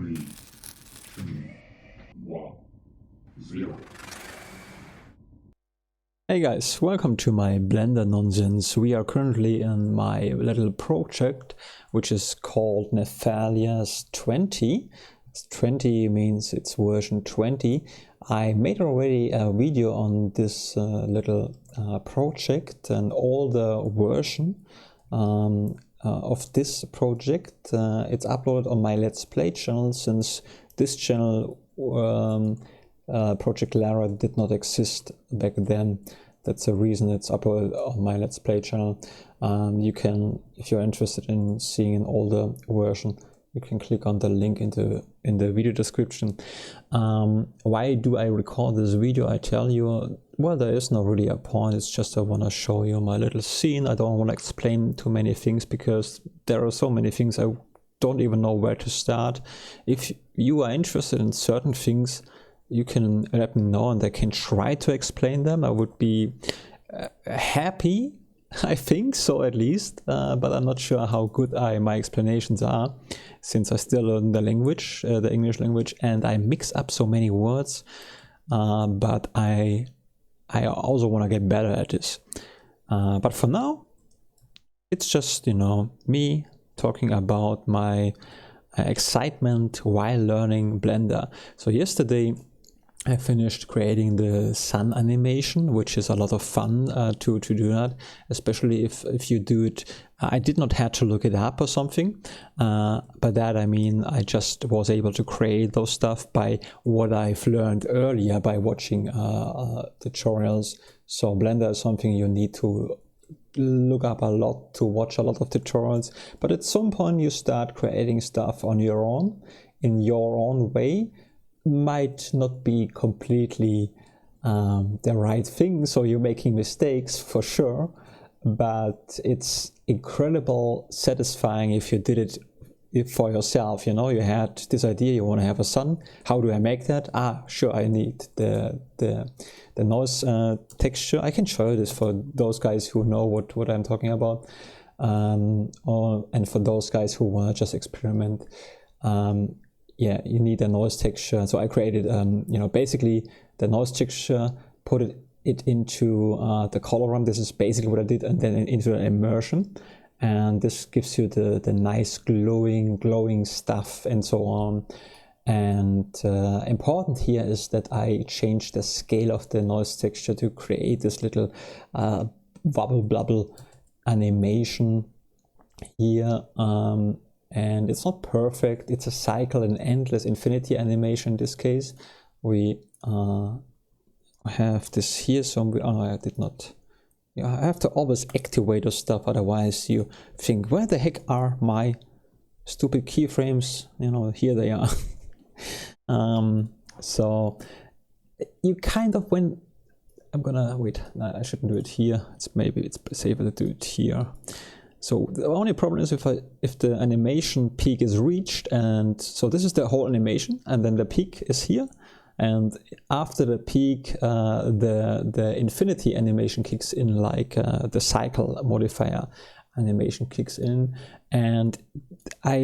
3, 2, 1, 0. Hey guys, welcome to my Blender nonsense. We are currently in my little project which is called Nafales 20. 20 means it's version 20. I made already a video on this little project and all the version of this project. It's uploaded on my Let's Play channel, since this channel Project LARA did not exist back then. That's the reason it's uploaded on my Let's Play channel. You can, if you're interested in seeing an older version, you can click on the link in the video description. Why do I record this video? I tell you, well, there is not really a point. It's just I want to show you my little scene. I don't want to explain too many things because there are so many things I don't even know where to start. If you are interested in certain things, you can let me know and I can try to explain them. I would be happy, I think so at least, but I'm not sure how good my explanations are, since I still learn the language, the English language, and I mix up so many words, but I also want to get better at this. But for now, it's just, you know, me talking about my excitement while learning Blender. So yesterday I finished creating the sun animation, which is a lot of fun to do that, especially if you do it. I did not have to look it up or something. By that I mean I just was able to create those stuff by what I've learned earlier by watching tutorials. So Blender is something you need to look up a lot, to watch a lot of tutorials. But at some point you start creating stuff on your own, in your own way. Might not be completely the right thing, so you're making mistakes for sure, but it's incredible satisfying if you did it for yourself. You know, you had this idea, you want to have a sun. How do I make that? Sure, I need the noise texture. I can show you this for those guys who know what I'm talking about, and for those guys who want to just experiment. Yeah, you need a noise texture. So I created, you know, basically the noise texture, put it into the color ramp. This is basically what I did, and then into an immersion. And this gives you the nice glowing stuff and so on. And important here is that I changed the scale of the noise texture to create this little wobble blubble animation here. And it's not perfect. It's a cycle, an endless infinity animation in this case. We have this here, so I did not. Yeah, I have to always activate those stuff, otherwise you think, where the heck are my stupid keyframes? You know, here they are. So you kind of, when I'm gonna wait, no, I shouldn't do it here. Maybe it's safer to do it here. So the only problem is if the animation peak is reached, and so this is the whole animation, and then the peak is here, and after the peak the infinity animation kicks in, like the cycle modifier animation kicks in, and I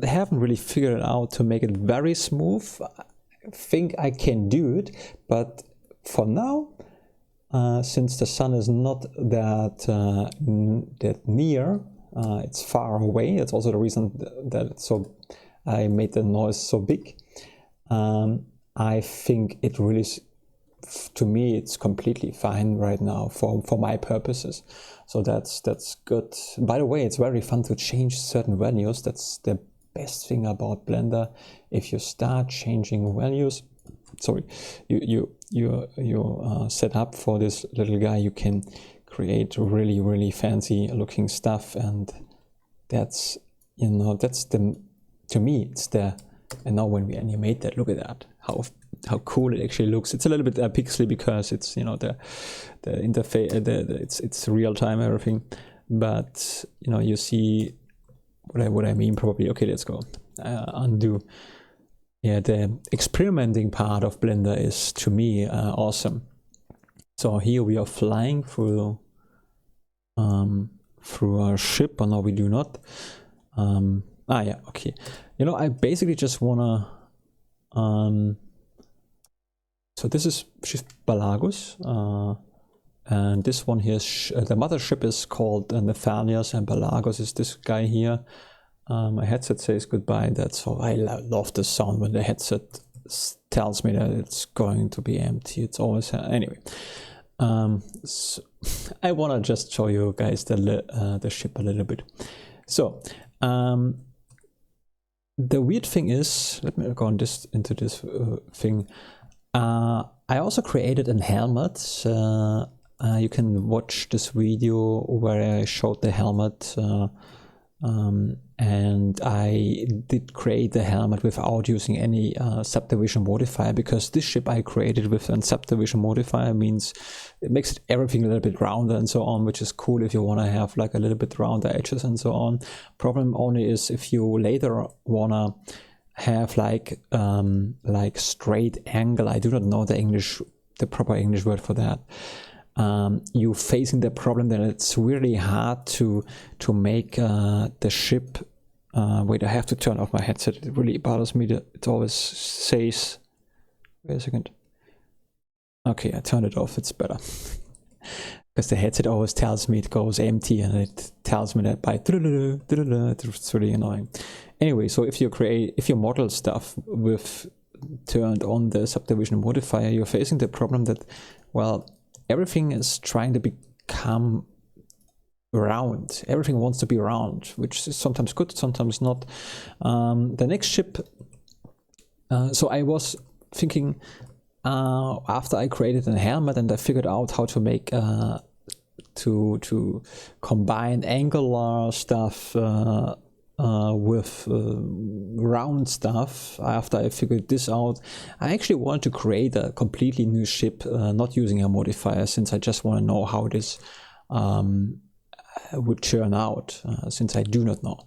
haven't really figured it out to make it very smooth. I think I can do it, but for now, since the sun is not that near, it's far away. That's also the reason that it's so. I made the noise so big. I think it really, to me, it's completely fine right now for my purposes. So that's good. By the way, it's very fun to change certain values. That's the best thing about Blender. If you start changing values, sorry, you set up for this little guy, you can create really fancy looking stuff, and that's, you know, that's to me it's and now when we animate that, look at that, how cool it actually looks. It's a little bit pixely because it's, you know, the interface, it's real time everything, but you know, you see what I mean probably. Okay, let's go undo. Yeah, the experimenting part of Blender is, to me, awesome. So here we are flying through our ship, or no, we do not. Yeah, okay. You know, I basically just wanna so this is Schiff Pelagus, and this one here is the mothership is called Nafales, and Pelagos is this guy here. My headset says goodbye. That's how I love the sound when the headset tells me that it's going to be empty. It's always anyway. So I want to just show you guys the ship a little bit. So the weird thing is, let me go on into this thing. I also created a helmet. You can watch this video where I showed the helmet, and I did create the helmet without using any subdivision modifier, because this ship I created with a subdivision modifier means it makes everything a little bit rounder and so on, which is cool if you want to have like a little bit rounder edges and so on. Problem only is if you later want to have like straight angle, I do not know the proper English word for that. You facing the problem that it's really hard to make the ship. Wait, I have to turn off my headset. It really bothers me that it always says. Wait a second. Okay, I turned it off. It's better. Because the headset always tells me it goes empty, and it tells me that by it's really annoying. Anyway, so if you model stuff with turned on the subdivision modifier, you're facing the problem that, well, everything is trying to become round. Everything wants to be round, which is sometimes good, sometimes not. The next ship. So I was thinking, after I created a helmet and I figured out how to make to combine angular stuff with round stuff. After I figured this out, I actually wanted to create a completely new ship, not using a modifier, since I just want to know how this would turn out, since I do not know.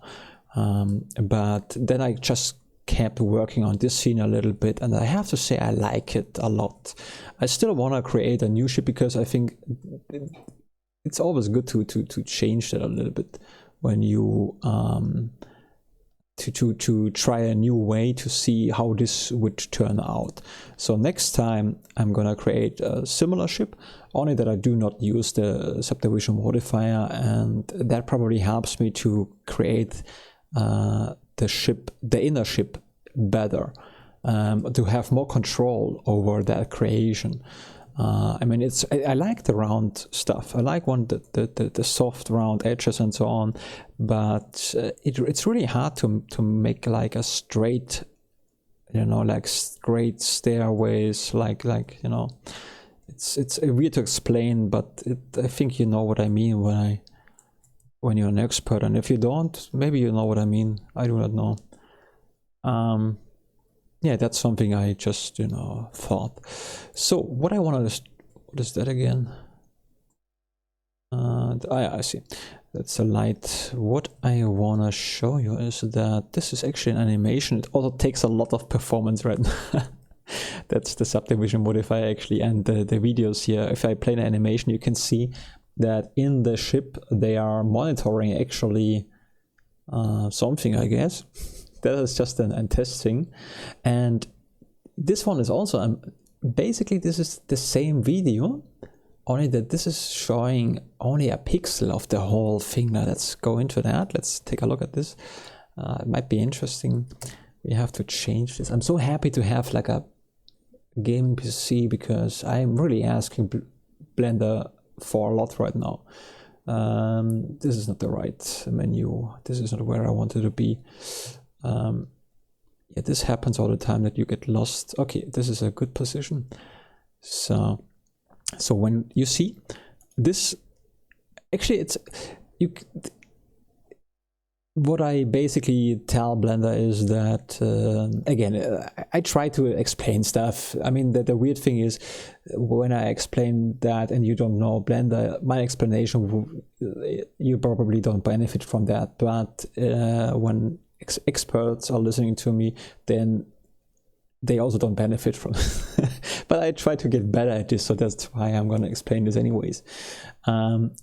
But then I just kept working on this scene a little bit, and I have to say I like it a lot. I still want to create a new ship, because I think it's always good to change that a little bit when you to try a new way to see how this would turn out. So next time I'm gonna create a similar ship, only that I do not use the subdivision modifier, and that probably helps me to create the inner ship better, to have more control over that creation. I mean, I like the round stuff. I like the soft round edges and so on, but it's really hard to make like a straight, like straight stairways, like it's weird to explain, but I think you know what I mean when you're an expert, and if you don't, maybe you know what I mean. I do not know. Yeah, that's something I just thought. So what I want to, what is that again? I see. That's a light. What I want to show you is that this is actually an animation. It also takes a lot of performance right now. That's the subdivision modifier actually, and the videos here. If I play an animation, you can see that in the ship they are monitoring actually something, I guess. That is just an testing. And this one is also basically this is the same video, only that this is showing only a pixel of the whole thing. Now let's go into that. Let's take a look at this. It might be interesting. We have to change this. I'm so happy to have like a gaming PC, because I'm really asking Blender for a lot right now. This is not the right menu. This is not where I wanted to be. Yeah, this happens all the time, that you get lost. Okay, this is a good position. So when you see this, actually what I basically tell Blender is that, again, I try to explain stuff. I mean, the weird thing is, when I explain that and you don't know Blender, my explanation, you probably don't benefit from that. But when experts are listening to me, then they also don't benefit from it. But I try to get better at this, so that's why I'm going to explain this anyways.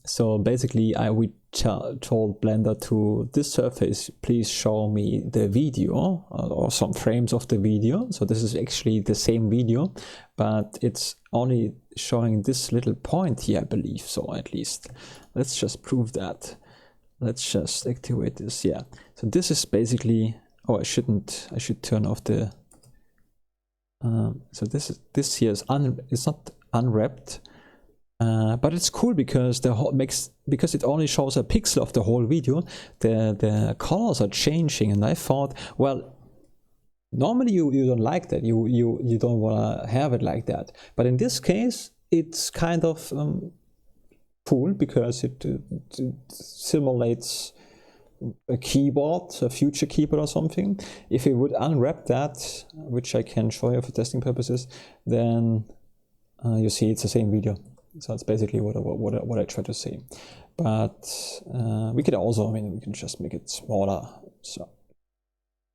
So basically we told Blender to this surface, please show me the video or some frames of the video. So this is actually the same video, but it's only showing this little point here, I believe. So at least let's just prove that. Let's just activate this. Yeah, so this is basically, oh, I should turn off the so this here is it's not unwrapped, but it's cool because because it only shows a pixel of the whole video. The colors are changing, and I thought, well, normally you don't like that. You don't want to have it like that. But in this case, it's kind of cool because it simulates a keyboard, a future keyboard or something. If we would unwrap that, which I can show you for testing purposes, then you see it's the same video. So that's basically what I try to say. But we could also, I mean, we can just make it smaller. So,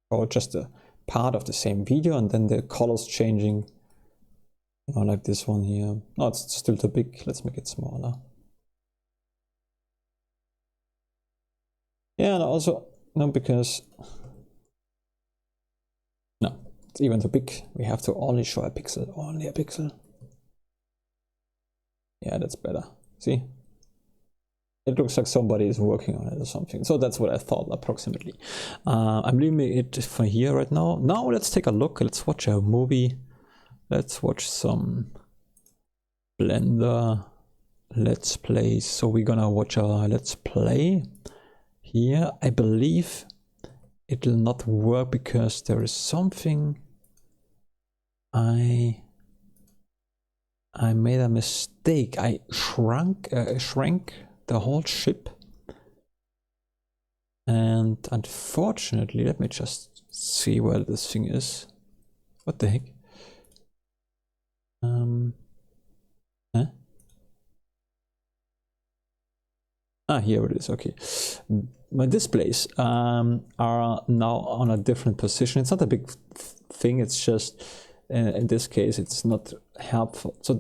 or just a part of the same video, and then the colors changing, you know, like this one here. No, it's still too big. Let's make it smaller. Yeah, and also, no, because, no, it's even too big. We have to only show a pixel, only a pixel. Yeah, that's better. See? It looks like somebody is working on it or something. So that's what I thought approximately. I'm leaving it for here right now. Now let's take a look. Let's watch a movie. Let's watch some Blender Let's Play. So we're gonna watch a Let's Play. Here, I believe it will not work because there is something I made a mistake. I shrank the whole ship, and unfortunately, let me just see where this thing is. What the heck? Huh? Ah, here it is. Okay. My displays are now on a different position. It's not a big thing. It's just in this case, it's not helpful. So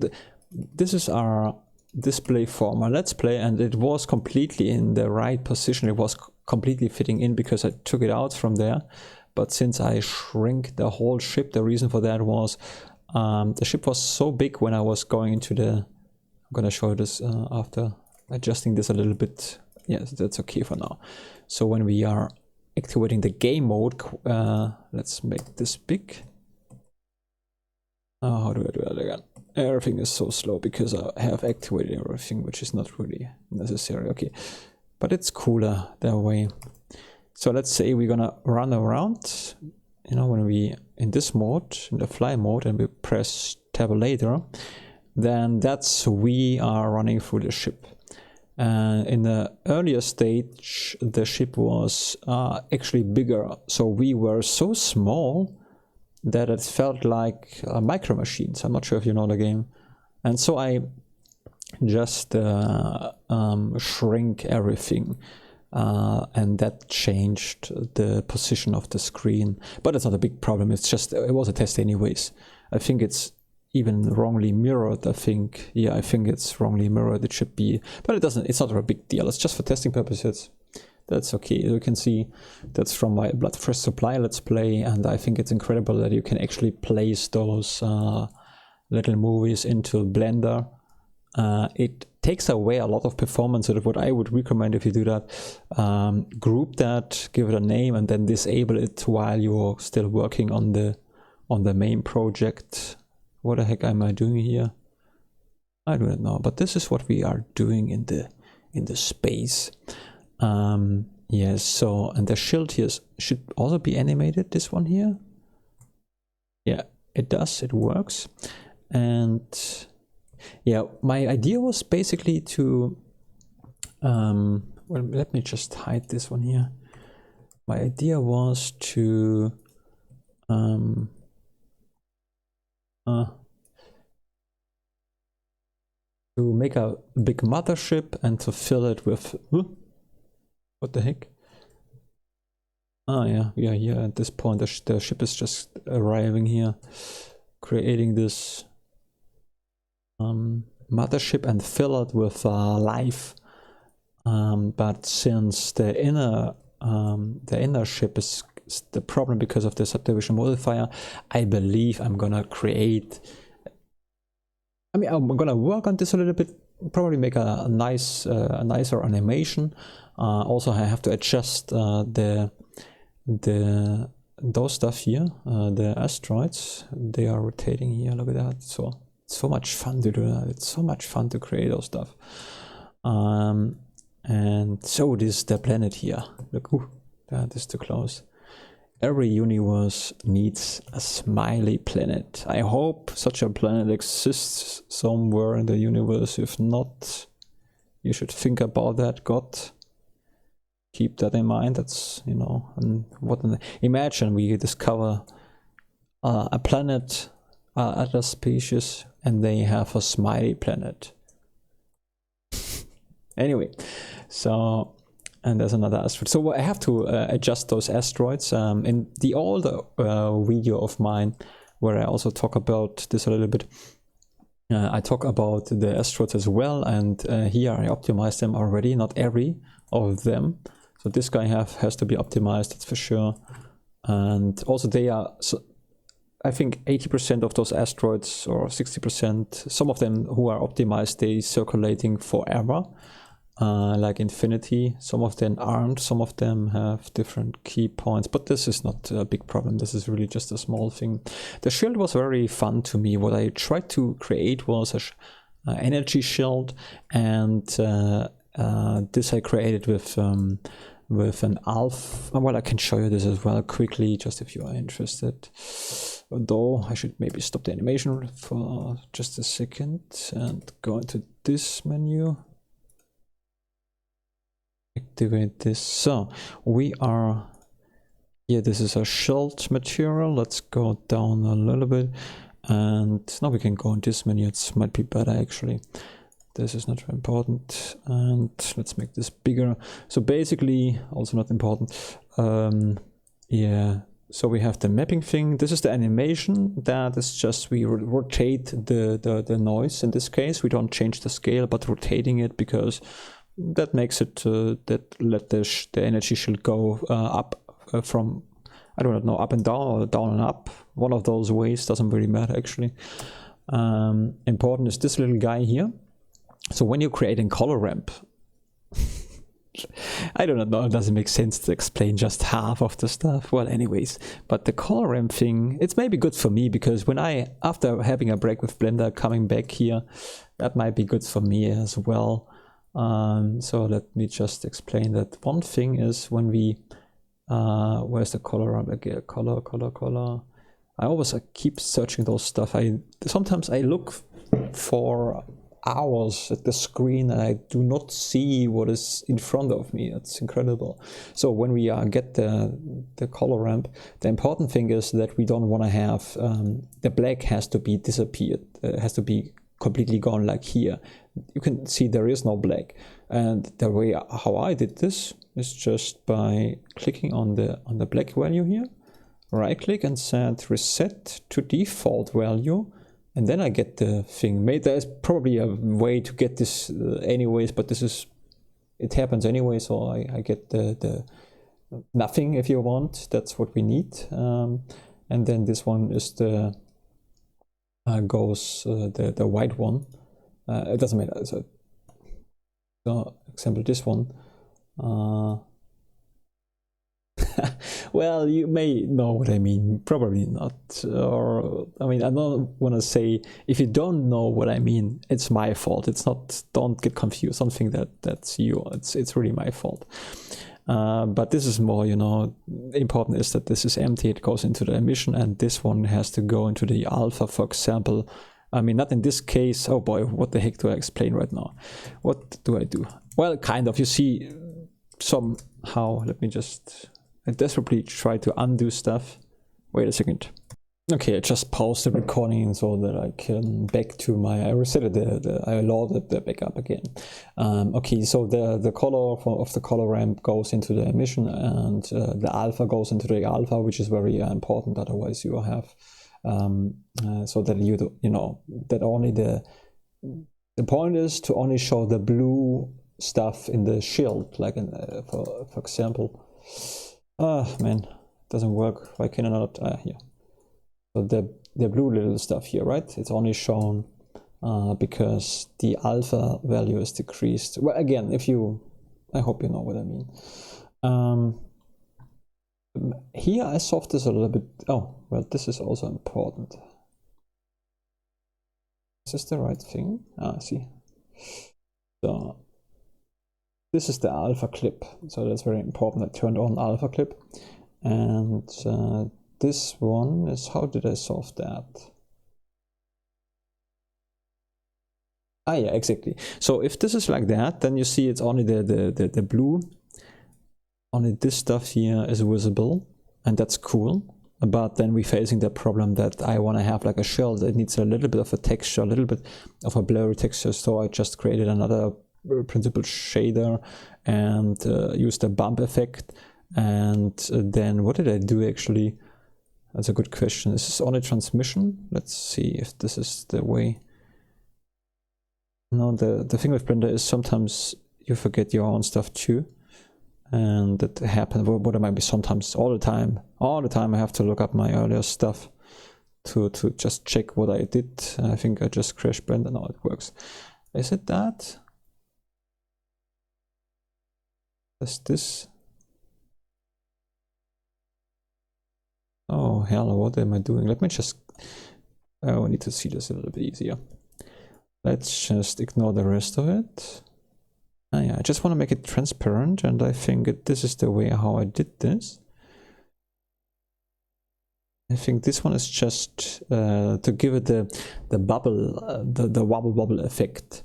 this is our display for my Let's Play, and it was completely in the right position. It was completely fitting in because I took it out from there. But since I shrink the whole ship, the reason for that was the ship was so big when I was going into the. I'm gonna show you this after adjusting this a little bit. Yes, that's okay for now. So when we are activating the game mode, let's make this big. How do I do that again? Everything is so slow because I have activated everything, which is not really necessary. Okay, but it's cooler that way. So let's say we're gonna run around, you know, when we in this mode, in the fly mode, and we press tabulator, then that's we are running through the ship. In the earlier stage, the ship was actually bigger, so we were so small that it felt like micro machines. I'm not sure if you know the game. And so I just shrink everything, and that changed the position of the screen. But it's not a big problem. It's just, it was a test anyways. I think it's even wrongly mirrored. I think it's wrongly mirrored. It should be, but it doesn't, it's not a big deal. It's just for testing purposes. That's okay. You can see that's from my Blood Fresh Supply Let's Play, and I think it's incredible that you can actually place those little movies into Blender. It takes away a lot of performance. So what I would recommend if you do that, group that, give it a name, and then disable it while you're still working on the main project. What the heck am I doing here? I don't know, but this is what we are doing in the space. Yes, so, and the shield here should also be animated, this one here. Yeah, it does, it works. And yeah, my idea was basically to, well, let me just hide this one here. My idea was to, make a big mothership and to fill it with, what the heck? Ah, yeah, we are here at this point. The ship is just arriving here, creating this mothership and fill it with life. But since the inner ship is the problem because of the subdivision modifier, I believe I'm gonna create. I mean, I'm gonna work on this a little bit. Probably make a nicer animation. Also, I have to adjust those stuff here, the asteroids. They are rotating here. Look at that. So much fun to do that. It's so much fun to create those stuff. And so this is the planet here. Look, that is too close. Every universe needs a smiley planet. I hope such a planet exists somewhere in the universe. If not, you should think about that, God. Keep that in mind. That's, you know, and imagine we discover a planet, other species, and they have a smiley planet. Anyway, so, and there's another asteroid. So I have to adjust those asteroids. In the older video of mine, where I also talk about this a little bit, I talk about the asteroids as well, and here I optimized them already, not every of them. So this guy has to be optimized, that's for sure. And also they are, so I think 80% of those asteroids, or 60%, some of them who are optimized, they circulating forever. Like infinity. Some of them aren't, some of them have different key points, but this is not a big problem. This is really just a small thing. The shield was very fun to me. What I tried to create was an energy shield, and this I created with an alpha. Well, I can show you this as well quickly, just if you are interested. Though I should maybe stop the animation for just a second and go into this menu. Activate this. So we are here. This is a shield material. Let's go down a little bit, and now we can go in this menu. It might be better actually. This is not very important, and let's make this bigger. So basically, also not important. Yeah. So we have the mapping thing. This is the animation. That is just we rotate the noise. In this case, we don't change the scale, but rotating it because that makes it that let the energy shield go up from, I don't know, up and down or down and up. One of those ways, doesn't really matter actually. Important is this little guy here. So when you're creating color ramp, I don't know, it doesn't make sense to explain just half of the stuff. Well, anyways, but the color ramp thing, it's maybe good for me because when after having a break with Blender, coming back here, that might be good for me as well. So let me just explain that. One thing is when we, where's the color ramp again? Color. I always keep searching those stuff. Sometimes I look for hours at the screen and I do not see what is in front of me. It's incredible. So when we get the color ramp, the important thing is that we don't want to have the black has to be disappeared. It has to be completely gone, like here. You can see there is no black, and the way how I did this is just by clicking on the black value here, right click and set reset to default value, and then I get the thing made. There's probably a way to get this anyways, but it happens anyway, so I get the nothing if you want. That's what we need. And then this one is the the white one. It doesn't matter. So example, this one. Well, you may know what I mean, probably not. Or I mean, I don't want to say, if you don't know what I mean, it's my fault. It's not, don't get confused. Don't think that's you. It's really my fault. But this is more, important is that this is empty. It goes into the emission, and this one has to go into the alpha, for example. I mean, not in this case. Oh boy, what the heck do I explain right now? What do I do? Well, kind of. You see, somehow, let me just, I desperately try to undo stuff. Wait a second. Okay, I just paused the recording so that I can back to I reset it, I loaded the backup again. Okay, so the color of the color ramp goes into the emission, and the alpha goes into the alpha, which is very important. Otherwise, you have so that you know that only the point is to only show the blue stuff in the shield, like in for example. Man, doesn't work. Why can I not? Here. So the blue little stuff here, right? It's only shown because the alpha value is decreased. Well, again, I hope you know what I mean. Here I solved this a little bit. Oh, well, this is also important. Is this the right thing? I see. So this is the alpha clip. So that's very important. I turned on alpha clip, and this one is, how did I solve that? Yeah, exactly. So if this is like that, then you see it's only the blue, only this stuff here is visible, and that's cool. But then we're facing the problem that I want to have like a shell that needs a little bit of a texture, a little bit of a blurry texture. So I just created another principal shader and used a bump effect. And then what did I do actually? That's a good question. Is this only transmission? Let's see if this is the way. No, the thing with Blender is sometimes you forget your own stuff too. And that happens, what it might be sometimes, all the time I have to look up my earlier stuff to just check what I did. I think I just crashed Blender. No, it works. Is it that? Is this? Oh hell, what am I doing? Let me just, I need to see this a little bit easier. Let's just ignore the rest of it. Yeah, I just want to make it transparent, and I think this is the way how I did this. I think this one is just to give it the bubble, the wobble effect.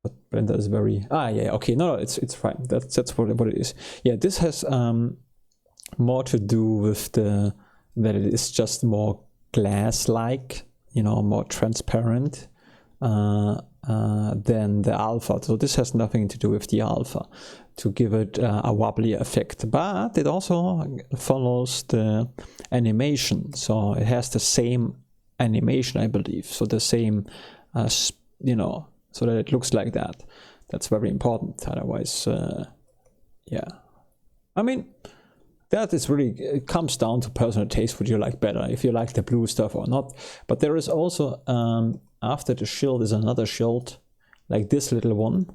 But Blender is very yeah, okay, no, it's fine. That's what it is. Yeah, this has more to do with that it is just more glass-like, you know, more transparent than the alpha. So this has nothing to do with the alpha, to give it a wobbly effect, but it also follows the animation. So it has the same animation, I believe. So the same, you know, so that it looks like that. That's very important. Otherwise, yeah. I mean, that is really, it comes down to personal taste, what you like better, if you like the blue stuff or not. But there is also, after the shield is another shield, like this little one,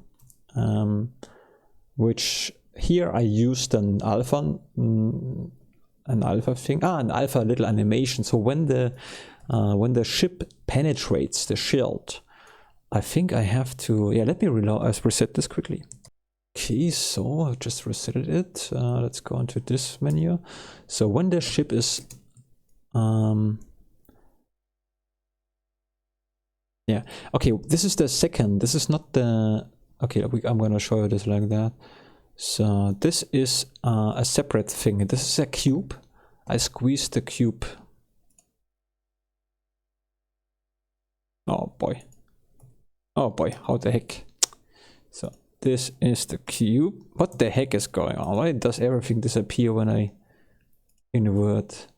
which here I used an alpha thing, an alpha little animation. So when the ship penetrates the shield, I think I have to, yeah, let me reset this quickly. Okay, so I've just resetted it. Let's go into this menu. So when the ship is, yeah, okay, this is the second, this is not the, okay, I'm gonna show you this like that. So this is a separate thing. This is a cube. I squeezed the cube. Oh boy, how the heck. So this is the cube. What the heck is going on? Why does everything disappear when I invert?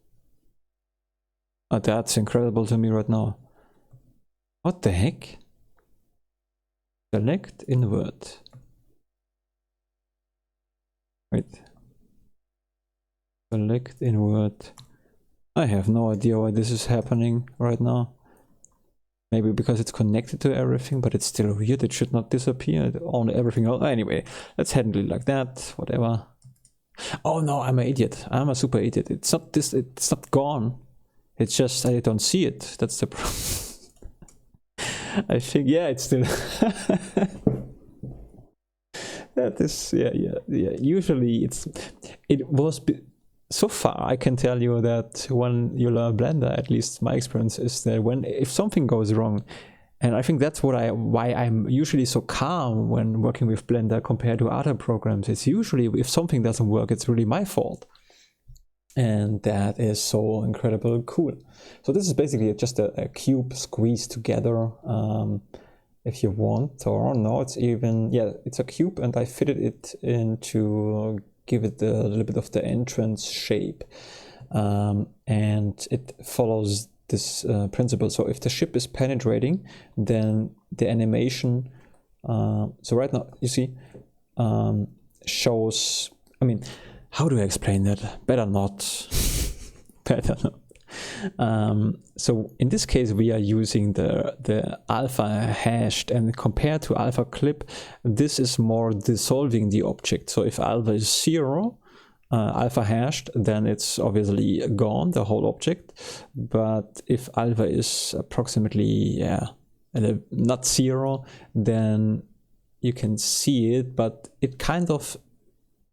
Oh, that's incredible to me right now. What the heck? Select, invert. Wait. Select, invert. I have no idea why this is happening right now. Maybe because it's connected to everything, but it's still weird. It should not disappear. Only everything else. Anyway, let's handle it like that. Whatever. Oh no, I'm an idiot. I'm a super idiot. It's not this. It's not gone. It's just I don't see it. That's the problem. I think, yeah, it's still. That is, yeah. Usually it was. So far, I can tell you that when you learn Blender, at least my experience is that if something goes wrong, and I think that's why I'm usually so calm when working with Blender compared to other programs. It's usually if something doesn't work, it's really my fault. And that is so incredible cool. So this is basically just a cube squeezed together, if you want, or no, it's even, yeah, it's a cube, and I fitted it in to give it a little bit of the entrance shape. And it follows this principle. So if the ship is penetrating, then the animation, so right now, you see, shows, I mean, how do I explain that? Better not. Better not. So in this case, we are using the alpha hashed, and compared to alpha clip, this is more dissolving the object. So if alpha is 0, alpha hashed, then it's obviously gone, the whole object. But if alpha is approximately, not 0, then you can see it, but it kind of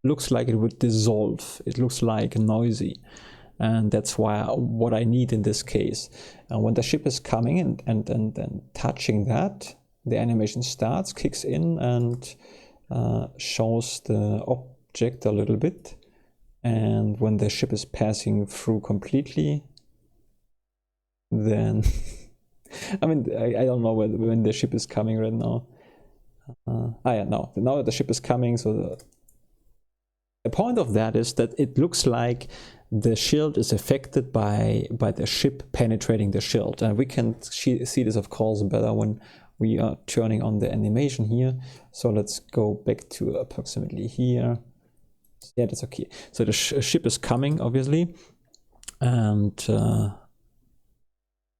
looks like it would dissolve. It looks like noisy, and that's what I need in this case. And when the ship is coming and touching that, the animation starts, kicks in, and shows the object a little bit. And when the ship is passing through completely, then I mean, I don't know when the ship is coming right now. Now the ship is coming. So the point of that is that it looks like the shield is affected by the ship penetrating the shield, and we can see this, of course, better when we are turning on the animation here. So let's go back to approximately here. Yeah, that's okay. So the ship is coming, obviously, and so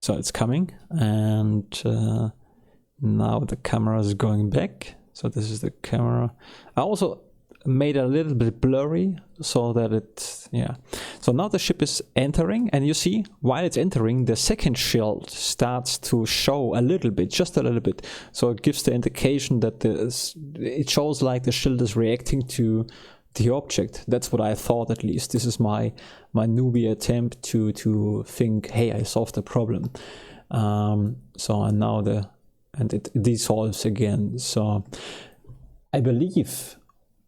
it's coming, and now the camera is going back. So this is the camera. I also made a little bit blurry so that it, yeah. So now the ship is entering, and you see, while it's entering, the second shield starts to show a little bit, just a little bit. So it gives the indication that it shows like the shield is reacting to the object. That's what I thought, at least. This is my newbie attempt to think, hey, I solved the problem. And now it dissolves again. So I believe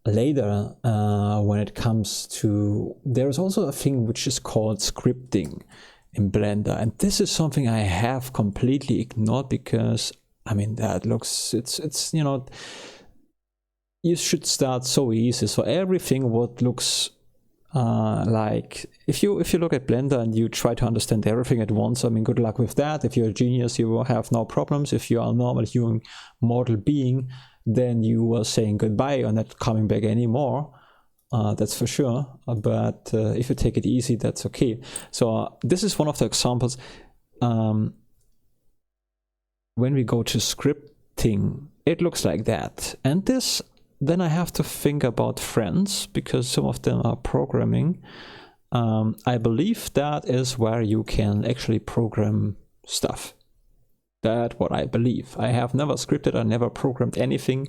later, when it comes to, there is also a thing which is called scripting in Blender, and this is something I have completely ignored, because I mean, that looks, it's you know, you should start so easy. So everything what looks like, if you look at Blender and you try to understand everything at once, I mean, good luck with that. If you're a genius, you will have no problems. If you are a normal human mortal being, then you are saying goodbye and not coming back anymore. That's for sure. But if you take it easy, that's okay. So this is one of the examples. When we go to scripting, it looks like that. And this, then I have to think about friends, because some of them are programming. I believe that is where you can actually program stuff. That's what I believe. I have never scripted, I never programmed anything,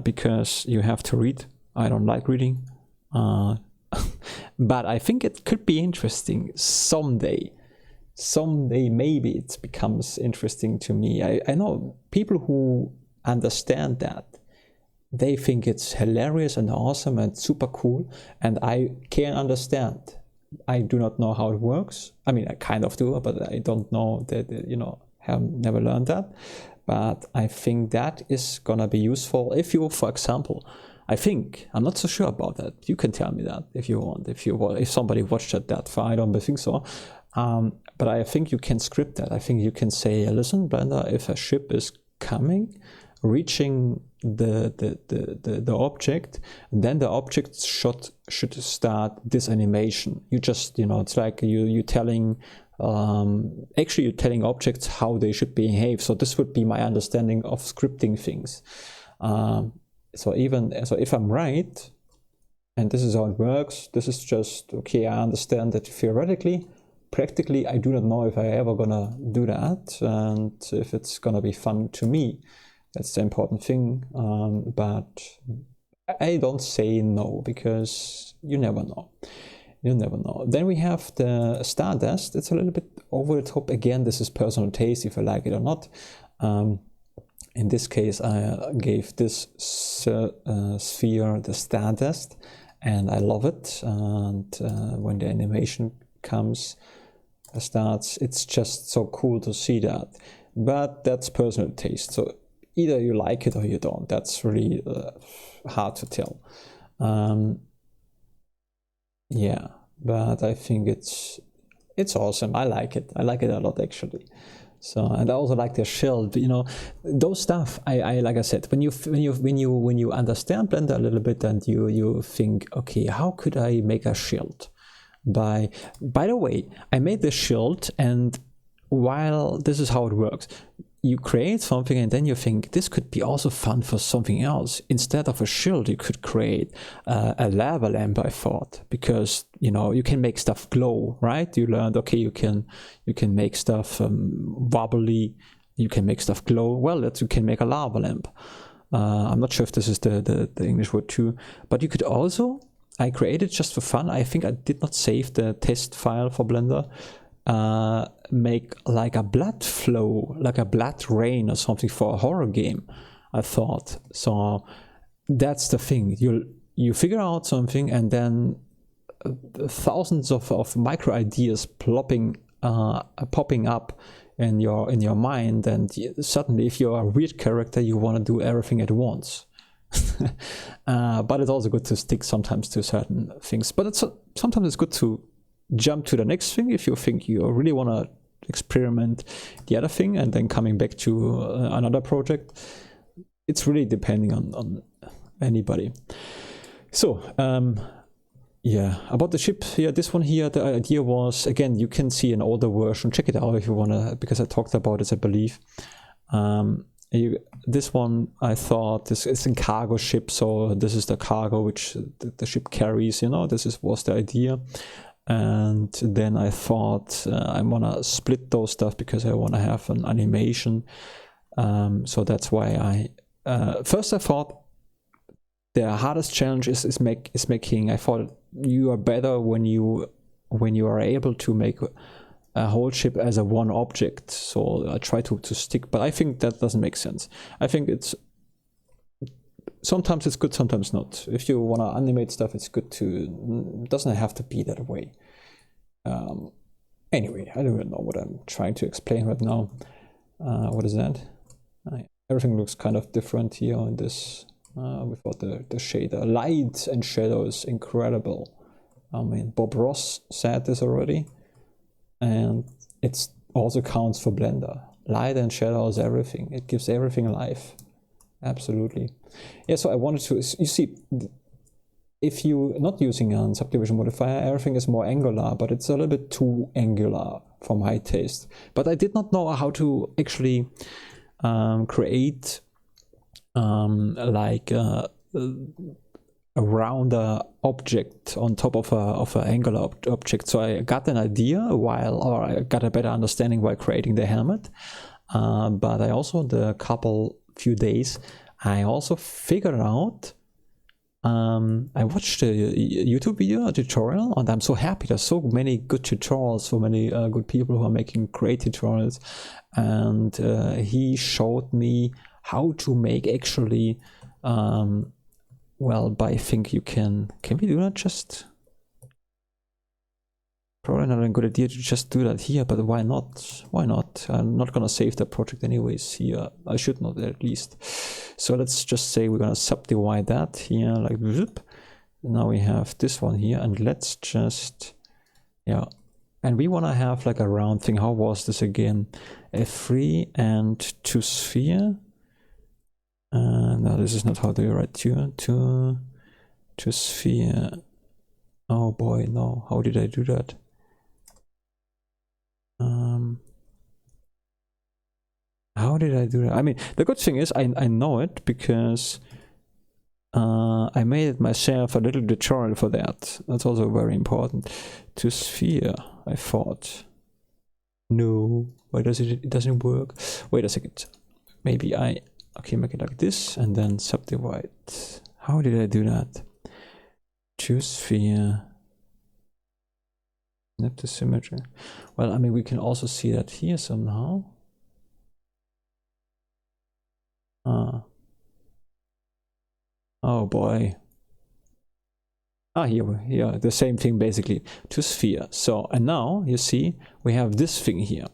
because you have to read. I don't like reading. But I think it could be interesting someday. Someday maybe it becomes interesting to me. I know people who understand that. They think it's hilarious and awesome and super cool, and I can understand. I do not know how it works. I mean, I kind of do, but I don't know that, you know, have never learned that. But I think that is gonna be useful if you, for example, I'm not so sure about that. You can tell me that if you want, if somebody watched it that far. I don't think so. But I think you can script that. I think you can say, listen, Blender, if a ship is coming, reaching the object, then the object should start this animation. You just, you know, it's like you telling, actually you're telling objects how they should behave. So this would be my understanding of scripting things. So if I'm right, and this is how it works, this is just, okay, I understand that theoretically. Practically, I do not know if I ever gonna do that, and if it's gonna be fun to me. That's the important thing. But I don't say no, because you never know. You never know. Then we have the Stardust. It's a little bit over the top. Again, this is personal taste, if I like it or not. In this case, I gave this sphere the Stardust, and I love it. And when the animation starts, it's just so cool to see that. But that's personal taste, so either you like it or you don't. That's really hard to tell. Yeah, but I think it's awesome. I like it a lot, actually. So, and I also like the shield, you know, those stuff. I like I said, when you understand Blender a little bit, and you think, okay, how could I make a shield? By the way, I made this shield, and while this is how it works, you create something and then you think this could be also fun for something else. Instead of a shield, you could create a lava lamp, I thought, because you know you can make stuff glow, right? You learned, okay, you can make stuff wobbly, you can make stuff glow. Well, you can make a lava lamp. I'm not sure if this is the English word too, but you could also, I created just for fun, I think I did not save the test file for Blender, make like a blood flow, like a blood rain or something for a horror game, I thought. So that's the thing, you figure out something and then thousands of micro ideas popping up in your mind, and suddenly if you're a weird character, you want to do everything at once. But it's also good to stick sometimes to certain things, but sometimes it's good to jump to the next thing if you think you really want to experiment the other thing and then coming back to another project. It's really depending on anybody. So yeah, about the ship here, this one here, the idea was, again, you can see an older version, check it out if you want to, because I talked about it, I believe. This one, I thought, this is a cargo ship, so this is the cargo which the ship carries, you know, was the idea. And then I thought I want to split those stuff because I want to have an animation. So that's why first I thought the hardest challenge is making. I thought you are better when you are able to make a whole ship as a one object. So I try to stick, but I think that doesn't make sense. I think sometimes it's good, sometimes not. If you want to animate stuff, it's good to, it doesn't have to be that way. Anyway, I don't even know what I'm trying to explain right now. What is that? Everything looks kind of different here on this, without the shader. Light and shadow is incredible. I mean, Bob Ross said this already, and it also counts for Blender. Light and shadow is everything. It gives everything life. Absolutely. Yeah, so I wanted to, you see, if you're not using a subdivision modifier, everything is more angular, but it's a little bit too angular for my taste. But I did not know how to actually create like a rounder object on top of an angular object. So I got an idea or I got a better understanding while creating the helmet. But I also, the few days, I also figured out, I watched a YouTube video, a tutorial, and I'm so happy. There's so many good tutorials, so many good people who are making great tutorials. And he showed me how to make actually, well, I think you can we do that? Just probably not a good idea to just do that here, but why not? Why not? I'm not gonna save the project anyways here. I should not, at least. So let's just say we're gonna subdivide that here, like whoop. Now we have this one here, and let's just, yeah. And we wanna have like a round thing. How was this again? F3 and to sphere. No, this is not how they write to sphere. Oh boy, no. How did I do that? How did I do that? I mean, the good thing is I know it because I made it myself, a little tutorial for that. That's also very important. To sphere, I thought. No, why does it doesn't work? Wait a second. Maybe okay, make it like this and then subdivide. How did I do that? To sphere. Snap to symmetry. Well, I mean, we can also see that here somehow. Oh boy. Here, the same thing basically, to sphere. So, and now you see we have this thing here.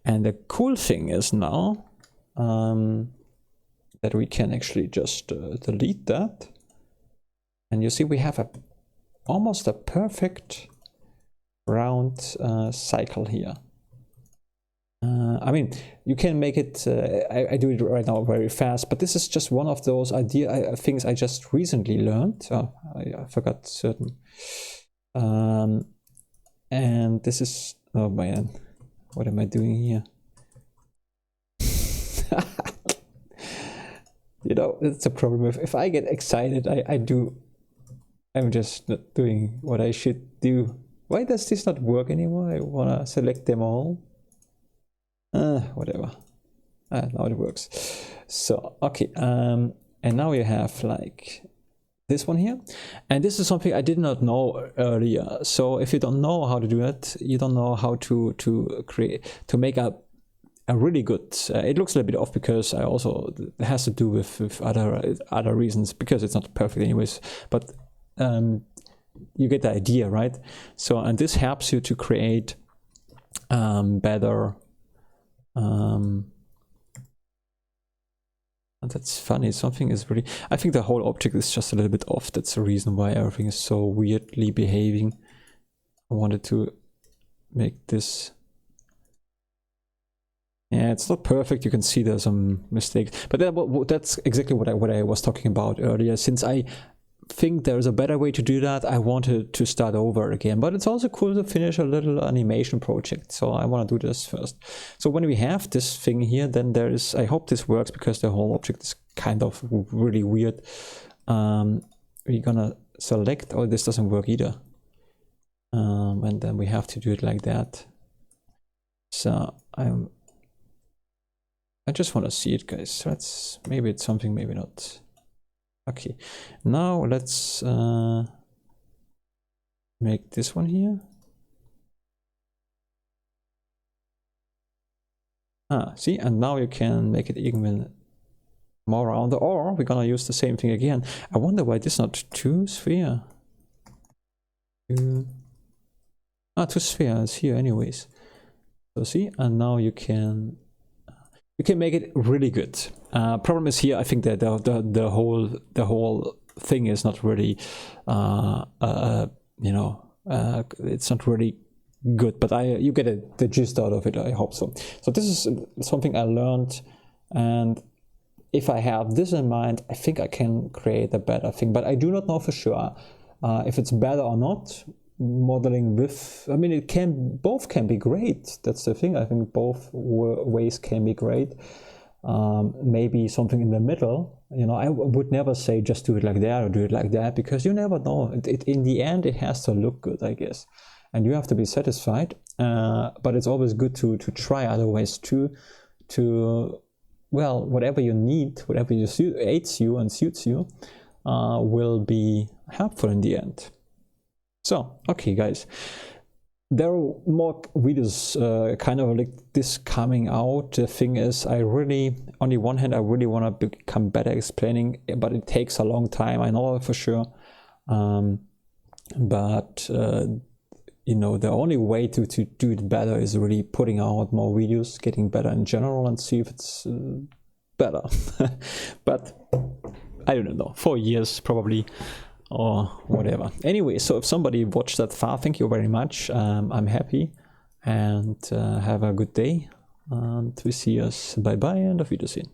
And the cool thing is now that we can actually just delete that. And you see we have almost a perfect round cycle here. I mean, you can make it, I do it right now very fast, but this is just one of those things I just recently learned. I forgot certain. And this is, oh man, what am I doing here? You know, it's a problem. If I get excited, I'm just not doing what I should do. Why does this not work anymore? I wanna select them all. Whatever. Now it works. So, okay. And now you have like this one here. And this is something I did not know earlier. So if you don't know how to do it, you don't know how to make a really good, it looks a little bit off because it has to do with other reasons, because it's not perfect anyways, but you get the idea, right? So, and this helps you to create better, and that's funny, something is really, I think the whole object is just a little bit off. That's the reason why everything is so weirdly behaving. I wanted to make this, yeah, it's not perfect. You can see there's some mistakes, but that's exactly what I was talking about earlier. Since I think there's a better way to do that, I wanted to start over again. But it's also cool to finish a little animation project, so I want to do this first. So when we have this thing here, then there is, I hope this works because the whole object is kind of really weird. We're gonna select, oh, this doesn't work either, and then we have to do it like that. So I just want to see it, guys. Let's, maybe it's something, maybe not. Okay, now let's make this one here. See, and now you can make it even more round, or we're gonna use the same thing again. I wonder why this is not two sphere. Two spheres here anyways. So see, and now you can make it really good. Problem is here, I think that the whole thing is not really, you know, it's not really good. But you get the gist out of it. I hope so. So this is something I learned, and if I have this in mind, I think I can create a better thing. But I do not know for sure if it's better or not. Modeling with, I mean, both can be great. That's the thing. I think both ways can be great. Maybe something in the middle. You know, I would never say just do it like that or do it like that, because you never know. In the end, it has to look good, I guess, and you have to be satisfied. But it's always good to try other ways too. Well, whatever you need, whatever aids you and suits you, will be helpful in the end. So, okay guys, there are more videos kind of like this coming out. The thing is, I really, on the one hand, I really want to become better explaining, but it takes a long time, I know for sure. But you know, the only way to do it better is really putting out more videos, getting better in general, and see if it's better. But I don't know, 4 years probably, or whatever. Anyway, so if somebody watched that far, thank you very much. I'm happy, and have a good day, and we see us. Bye bye and auf Wiedersehen.